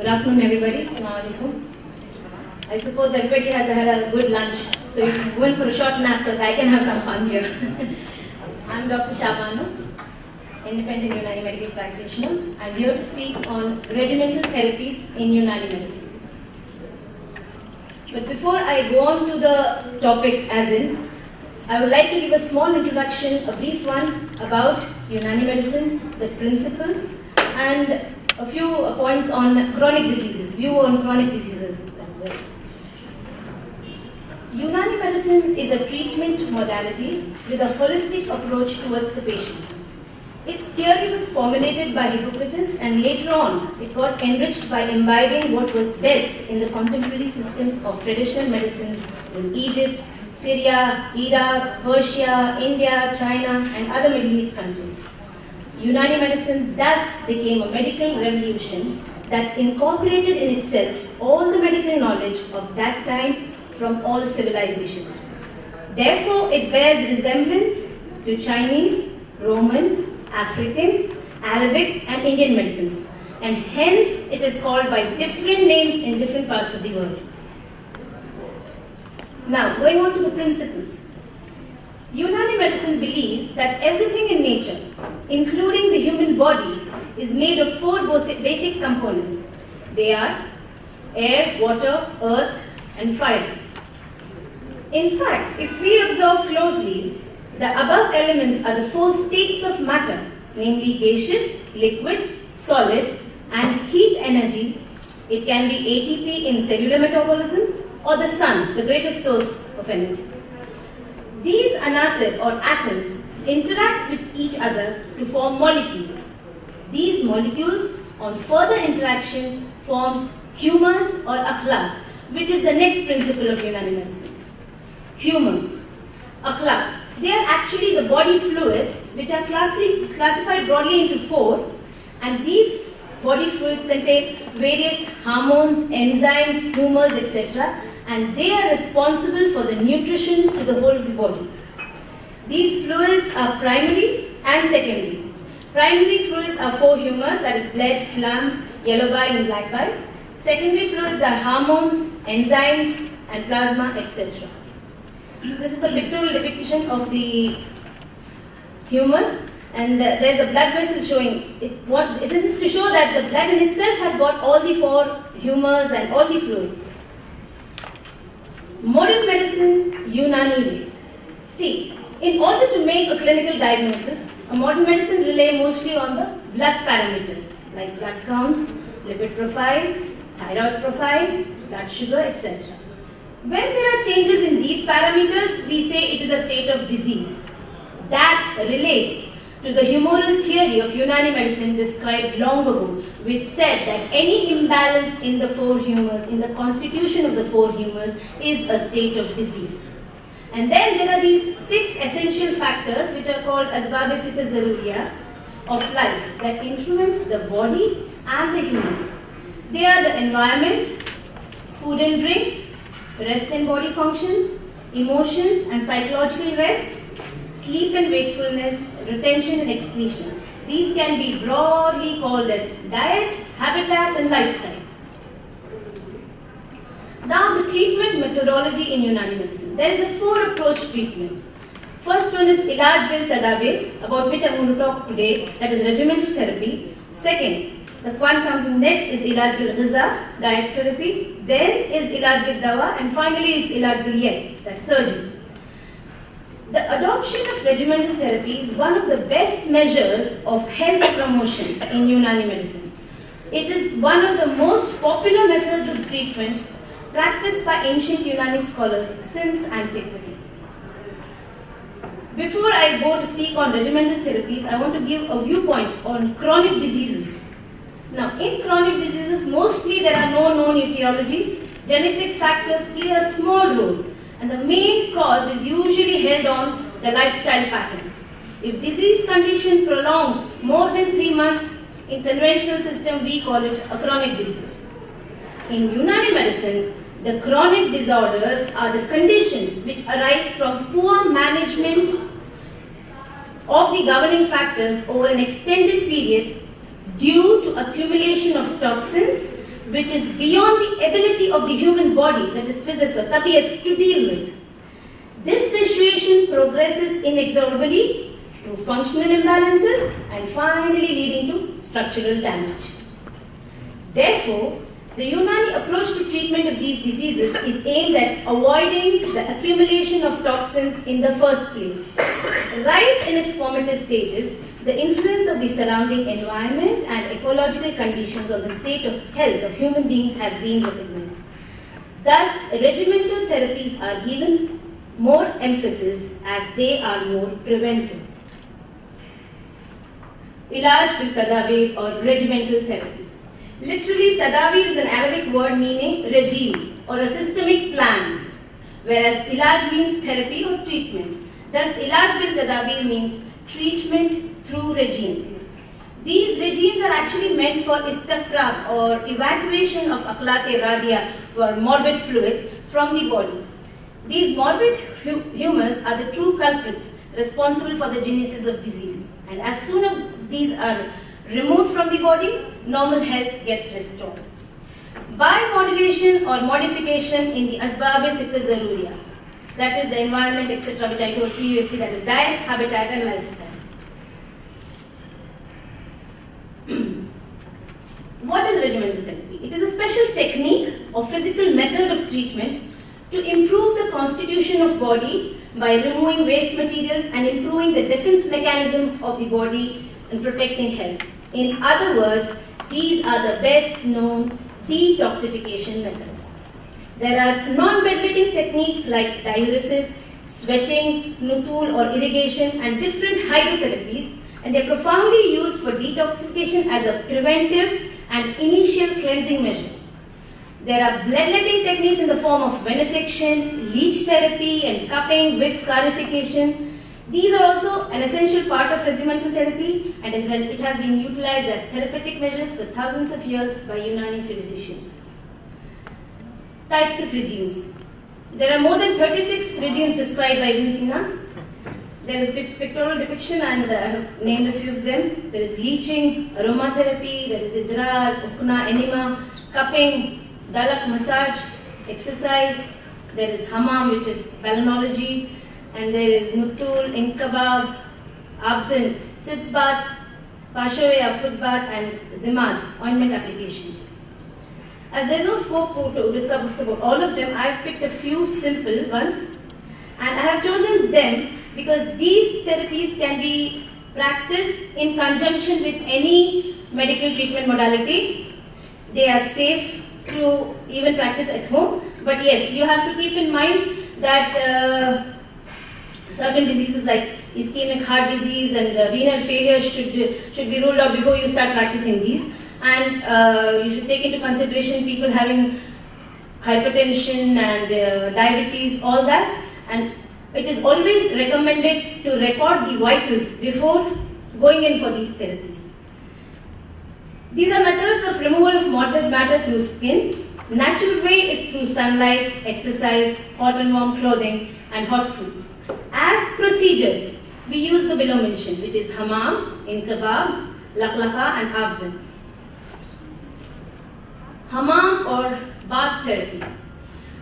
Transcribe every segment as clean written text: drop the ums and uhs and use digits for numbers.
Good afternoon, everybody. Assalamu alaikum. I suppose everybody has had a good lunch, so you can go in for a short nap so that I can have some fun here. I'm Dr. Shabana, independent Unani medical practitioner. I'm here to speak on regimental therapies in Unani medicine. But before I go on to the topic I would like to give a small introduction, a brief one about Unani medicine, the principles, and a few points on chronic diseases, view on chronic diseases as well. Unani medicine is a treatment modality with a holistic approach towards the patients. Its theory was formulated by Hippocrates, and later on it got enriched by imbibing what was best in the contemporary systems of traditional medicines in Egypt, Syria, Iraq, Persia, India, China, and other Middle East countries. Unani medicine thus became a medical revolution that incorporated in itself all the medical knowledge of that time from all civilizations. Therefore, it bears resemblance to Chinese, Roman, African, Arabic, and Indian medicines, and hence it is called by different names in different parts of the world. Now, going on to the principles. Unani medicine believes that everything in nature, including the human body, is made of four basic components. They are air, water, earth, and fire. In fact, if we observe closely, the above elements are the four states of matter, namely gaseous, liquid, solid, and heat energy. It can be ATP in cellular metabolism or the sun, the greatest source of energy. These anasir or atoms interact with each other to form molecules. These molecules, on further interaction, forms humors or akhlaq, which is the next principle of Unani medicine. Humors, akhlaq, they are actually the body fluids which are classified broadly into four, and these body fluids contain various hormones, enzymes, humors, etc., and they are responsible for the nutrition to the whole of the body. These fluids are primary and secondary. Primary fluids are four humors, that is blood, phlegm, yellow bile, and black bile. Secondary fluids are hormones, enzymes, and plasma, etc. This is a pictorial depiction of the humors, and there is a blood vessel showing it. This is to show that the blood in itself has got all the four humors and all the fluids. Modern medicine, Unani way. See, in order to make a clinical diagnosis, a modern medicine rely mostly on the blood parameters like blood counts, lipid profile, thyroid profile, blood sugar, etc. When there are changes in these parameters, we say it is a state of disease. That relates to the humoral theory of Unani medicine described long ago, which said that any imbalance in the four humors, in the constitution of the four humors, is a state of disease. And then there are these 6 essential factors which are called asbab-e-sitta zaruriya of life that influence the body and the humans. They are the environment, food and drinks, rest and body functions, emotions and psychological rest, sleep and wakefulness, retention and excretion. These can be broadly called as diet, habitat, and lifestyle. Now, the treatment methodology in Unani medicine. There is a 4-approach treatment. First one is ilaj bil tadabir, about which I am going to talk today, that is regimental therapy. Second, the one coming next is ilaj bil ghiza, diet therapy. Then is ilaj bil dawa, and finally it's ilaj bil yad, that's surgery. The adoption of regimental therapy is one of the best measures of health promotion in Unani medicine. It is one of the most popular methods of treatment practiced by ancient Unani scholars since antiquity. Before I go to speak on regimental therapies, I want to give a viewpoint on chronic diseases. Now, in chronic diseases, mostly there are no known etiology. Genetic factors play a small role, and the main cause is usually held on the lifestyle pattern. If disease condition prolongs more than 3 months, in conventional system we call it a chronic disease. In Unani medicine, the chronic disorders are the conditions which arise from poor management of the governing factors over an extended period due to accumulation of toxins which is beyond the ability of the human body, that is physics or tabiat, to deal with. This situation progresses inexorably to functional imbalances and finally leading to structural damage. Therefore, the Unani approach to treatment of these diseases is aimed at avoiding the accumulation of toxins in the first place. Right in its formative stages, the influence of the surrounding environment and ecological conditions on the state of health of human beings has been recognized. Thus, regimental therapies are given more emphasis as they are more preventive. Ilaj bil tadawi or regimental therapies. Literally, tadawi is an Arabic word meaning regime or a systemic plan, whereas ilaj means therapy or treatment. Thus, ilaj bil tadawi means treatment through regime. These regimes are actually meant for istafrag or evacuation of akhlaq-e-radiya or morbid fluids from the body. These morbid humors are the true culprits responsible for the genesis of disease. And as soon as these are removed from the body, normal health gets restored. Biomodulation or modification in the asbab-e-sitta zaruriya, that is the environment, etc., which I told previously, that is diet, habitat, and lifestyle. What is regimental therapy? It is a special technique or physical method of treatment to improve the constitution of body by removing waste materials and improving the defense mechanism of the body and protecting health. In other words, these are the best known detoxification methods. There are non-bedletting techniques like diuresis, sweating, nutul or irrigation, and different hydrotherapies, and they are profoundly used for detoxification as a preventive and initial cleansing measure. There are bloodletting techniques in the form of venesection, leech therapy, and cupping with scarification. These are also an essential part of regimental therapy, and as well, it has been utilized as therapeutic measures for thousands of years by Unani physicians. Types of regimes. There are more than 36 regimes described by Ibn Sina. There is pictorial depiction, and I have named a few of them. There is leeching, aromatherapy, there is idrar, ukna, enema, cupping, dalak, massage, exercise. There is hammam, which is balneology, and there is nutul, inkabab, absin, sitz bath, pashoya, foot bath, and zimad, ointment application. As there is no scope to discuss about all of them, I have picked a few simple ones, and I have chosen them because these therapies can be practiced in conjunction with any medical treatment modality. They are safe to even practice at home, but yes, you have to keep in mind that certain diseases like ischemic heart disease and renal failure should be ruled out before you start practicing these. And you should take into consideration people having hypertension and diabetes, all that. And it is always recommended to record the vitals before going in for these therapies. These are methods of removal of morbid matter through skin. Natural way is through sunlight, exercise, hot and warm clothing, and hot foods. As procedures, we use the below mentioned, which is hammam, inkabab, lakhlakha, and abzin. Hammam or bath therapy.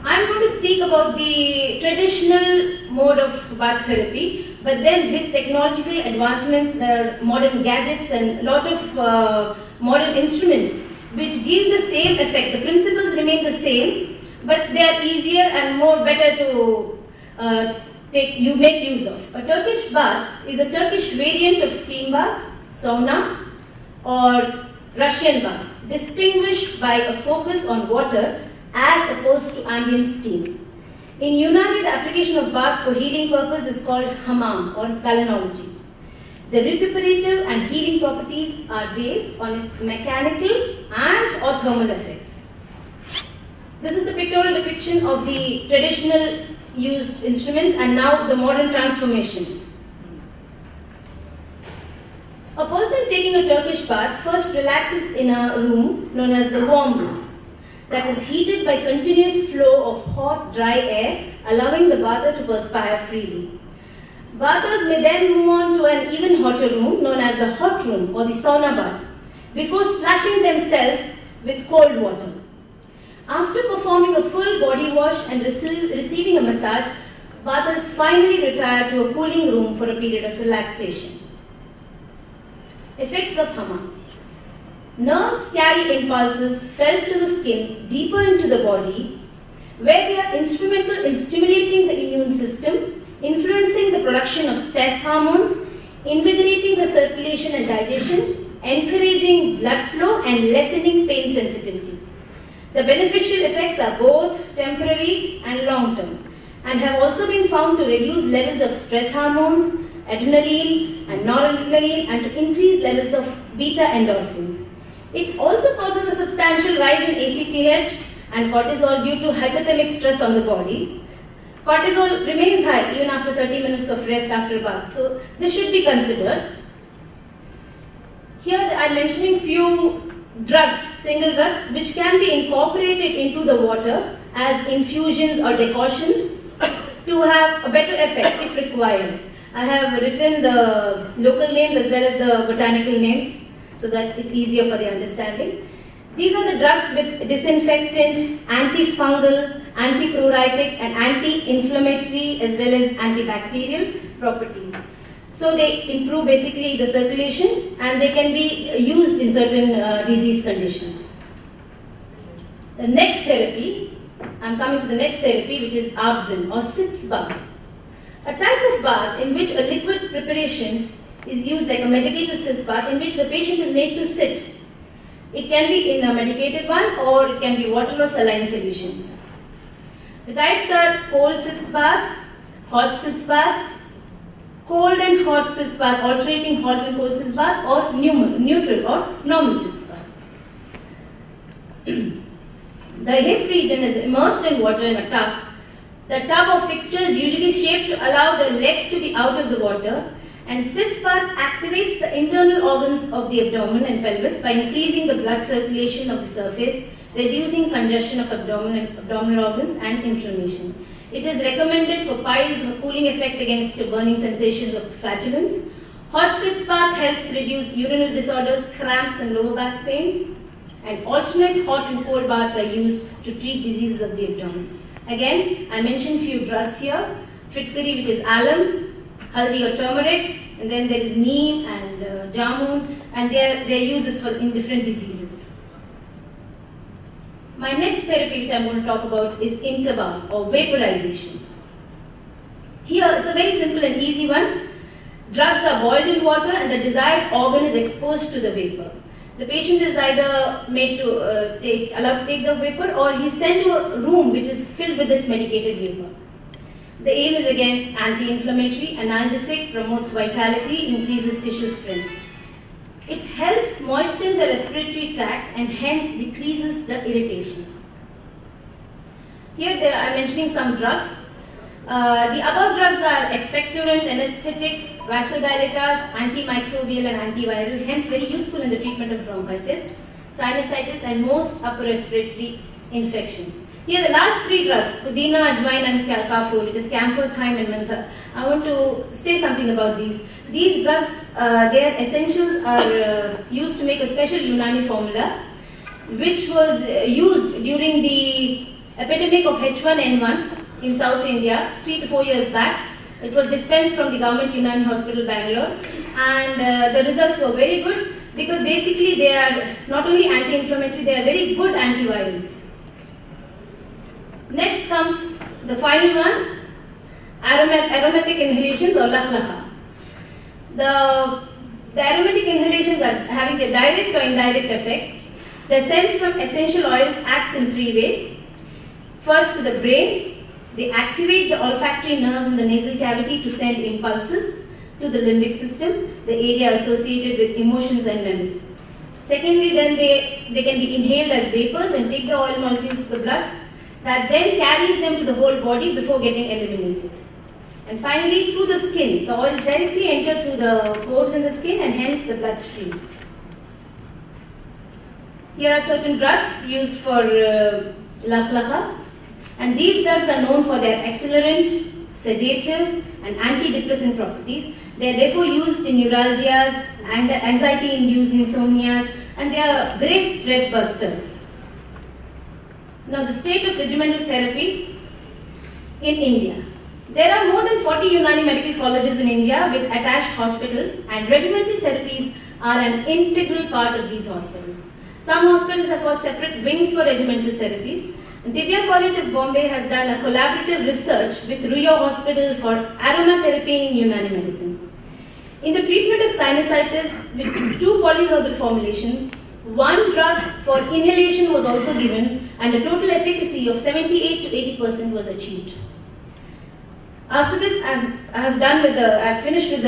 I am going to speak about the traditional mode of bath therapy, but then with technological advancements, there are modern gadgets and a lot of modern instruments which give the same effect. The principles remain the same, but they are easier and more better to make use of. A Turkish bath is a Turkish variant of steam bath, sauna, or Russian bath, distinguished by a focus on water as opposed to ambient steam. In Unani, the application of bath for healing purpose is called hammam or balneology. The recuperative and healing properties are based on its mechanical and or thermal effects. This is a pictorial depiction of the traditional used instruments and now the modern transformation. A person taking a Turkish bath first relaxes in a room known as the warm room that is heated by continuous flow of hot, dry air, allowing the bather to perspire freely. Bathers may then move on to an even hotter room known as the hot room or the sauna bath before splashing themselves with cold water. After performing a full body wash and receiving a massage, bathers finally retire to a cooling room for a period of relaxation. Effects of Hama. Nerves carry impulses felt to the skin deeper into the body, where they are instrumental in stimulating the immune system, influencing the production of stress hormones, invigorating the circulation and digestion, encouraging blood flow and lessening pain sensitivity. The beneficial effects are both temporary and long-term and have also been found to reduce levels of stress hormones, adrenaline and noradrenaline, and to increase levels of beta endorphins. It also causes a substantial rise in ACTH and cortisol due to hypothermic stress on the body. Cortisol remains high even after 30 minutes of rest after a bath, so this should be considered. Here I am mentioning few drugs, single drugs, which can be incorporated into the water as infusions or decoctions to have a better effect if required. I have written the local names as well as the botanical names so that it's easier for the understanding. These are the drugs with disinfectant, antifungal, antipruritic and anti-inflammatory as well as antibacterial properties. So they improve basically the circulation and they can be used in certain disease conditions. The next therapy, I'm coming to the next therapy, which is Abzin or sitz bath. A type of bath in which a liquid preparation is used like a medicated sitz bath in which the patient is made to sit. It can be in a medicated one or it can be water or saline solutions. The types are cold sitz bath, hot sitz bath, cold and hot sitz bath, alternating hot and cold sitz bath, or neutral or normal sitz bath. The hip region is immersed in water in a tub. The tub or fixture is usually shaped to allow the legs to be out of the water, and sitz bath activates the internal organs of the abdomen and pelvis by increasing the blood circulation of the surface, reducing congestion of abdominal organs and inflammation. It is recommended for piles of cooling effect against burning sensations of flatulence. Hot sitz bath helps reduce urinary disorders, cramps and lower back pains. And alternate hot and cold baths are used to treat diseases of the abdomen. Again, I mentioned few drugs here. Fitkari, which is alum, haldi or turmeric, and then there is neem and jamun, and their uses in different diseases. My next therapy which I am going to talk about is inkaba or vaporization. Here it's a very simple and easy one. Drugs are boiled in water and the desired organ is exposed to the vapor. The patient is either made to allowed to take the vapor or he is sent to a room which is filled with this medicated vapor. The aim is again anti-inflammatory, analgesic, promotes vitality, increases tissue strength. It helps moisten the respiratory tract and hence decreases the irritation. Here I am mentioning some drugs. The above drugs are expectorant, anesthetic, vasodilators, antimicrobial and antiviral, hence very useful in the treatment of bronchitis, sinusitis and most upper respiratory infections. Here the last three drugs, pudina, ajwain and kafur, which is camphor, thyme and mentha. I want to say something about these. These drugs, their essentials are used to make a special Unani formula, which was used during the epidemic of H1N1 in South India 3 to 4 years back. It was dispensed from the government Unani Hospital, Bangalore, and the results were very good because basically they are not only anti-inflammatory, they are very good antivirals. Next comes the final one, aromatic inhalations or lakhlakha. The aromatic inhalations are having a direct or indirect effects. The sense from essential oils acts in three ways. First, to the brain, they activate the olfactory nerves in the nasal cavity to send impulses to the limbic system, the area associated with emotions and memory. Secondly, then they can be inhaled as vapors and take the oil molecules to the blood. That then carries them to the whole body before getting eliminated. And finally, through the skin, the oils directly enter through the pores in the skin and hence the bloodstream. Here are certain drugs used for lakhlakha, and these drugs are known for their accelerant, sedative and antidepressant properties. They are therefore used in neuralgias, and anxiety-induced insomnias, and they are great stress busters. Now, the state of regimental therapy in India. There are more than 40 Unani medical colleges in India with attached hospitals, and regimental therapies are an integral part of these hospitals. Some hospitals have got separate wings for regimental therapies. And Divya College of Bombay has done a collaborative research with Ruyo Hospital for aromatherapy in Unani medicine. In the treatment of sinusitis with 2 polyherbal formulation, 1 drug for inhalation was also given, and a total efficacy of 78 to 80% was achieved. After this, I've finished with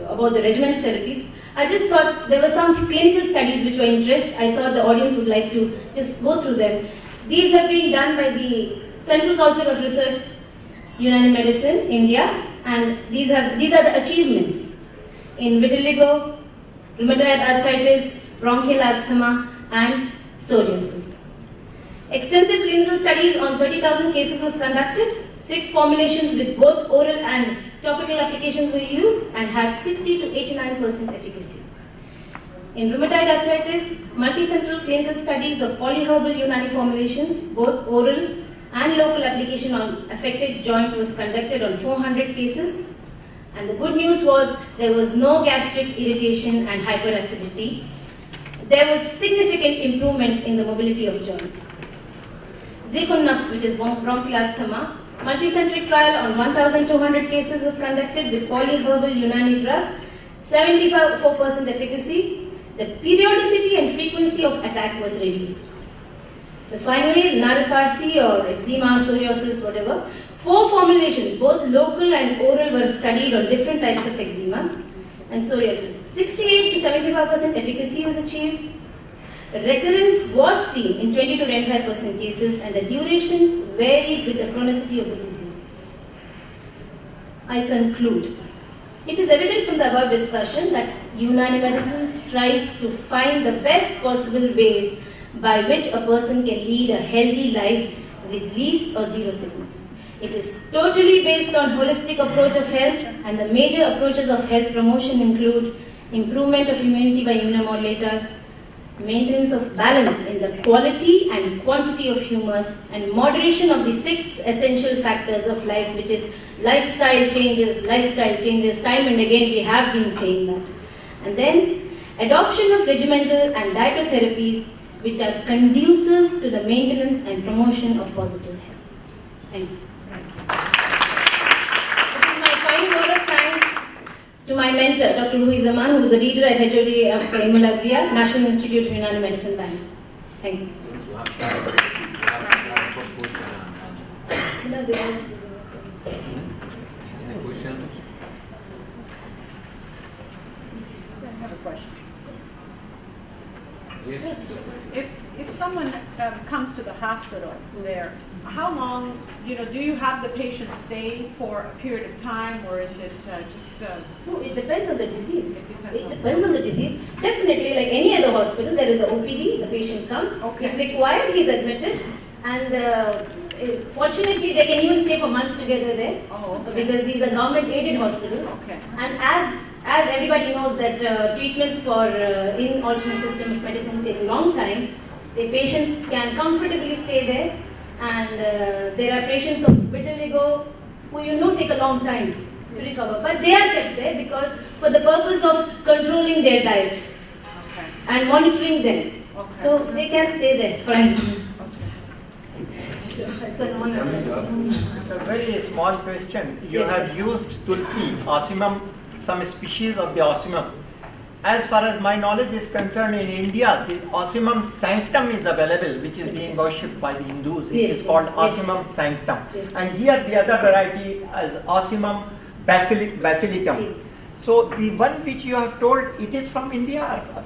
about the regimental therapies. I just thought there were some clinical studies which were interesting. I thought the audience would like to just go through them. These have been done by the Central Council of Research, Unani Medicine, India, and these are the achievements in vitiligo, rheumatoid arthritis, bronchial asthma, and psoriasis. Extensive clinical studies on 30,000 cases was conducted. 6 formulations with both oral and topical applications were used and had 60 to 89% efficacy. In rheumatoid arthritis, multicentral clinical studies of polyherbal Unani formulations, both oral and local application on affected joint was conducted on 400 cases. And the good news was there was no gastric irritation and hyperacidity. There was significant improvement in the mobility of joints. Zircon-Nafs, which is bronchial asthma, multicentric trial on 1,200 cases was conducted with polyherbal Unani drug, 74% efficacy. The periodicity and frequency of attack was reduced. Finally, Narifarsi or eczema, psoriasis, whatever, 4 formulations, both local and oral, were studied on different types of eczema and psoriasis. 68 to 75% efficacy was achieved. Recurrence was seen in 20 to 25% cases, and the duration varied with the chronicity of the disease. I conclude. It is evident from the above discussion that Unani medicine strives to find the best possible ways by which a person can lead a healthy life with least or zero sickness. It is totally based on holistic approach of health, and the major approaches of health promotion include improvement of immunity by immunomodulators, maintenance of balance in the quality and quantity of humors, and moderation of the 6 essential factors of life, which is lifestyle changes, time and again we have been saying that. And then adoption of regimental and dietotherapies which are conducive to the maintenance and promotion of positive health. Thank you. This is my final word of thanks to my mentor, Dr. Ruhi Zaman, who is the leader at HOD of Himalaya, National Institute of Unani Medicine, Bangalore. Thank you. I have a question. If someone comes to the hospital there, how long, do you have the patient stay for a period of time, or is it just... No, it depends on the disease. It depends on the disease. Definitely, like any other hospital, there is a OPD, the patient comes. Okay. If required, he is admitted. And fortunately, they can even stay for months together there. Oh, okay. Because these are government-aided hospitals. Okay. And as everybody knows that treatments for in alternate system of medicine take a long time, the patients can comfortably stay there. And there are patients of vitiligo who take a long time to recover. But they are kept there because for the purpose of controlling their diet and monitoring them. Okay. So they can stay there for example. It's a very small question. You have used tulsi, osmum, some species of the osmum. As far as my knowledge is concerned, in India, the osmum sanctum is available, which is being worshipped by the Hindus. It is called osmum sanctum. And here the other variety is osmum basilicum. So the one which you have told, it is from India or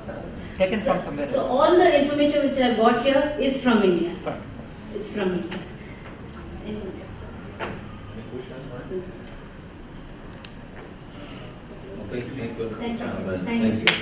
taken from somewhere else? So all the information which I have got here is from India. It's from India. Thank you. Thank you.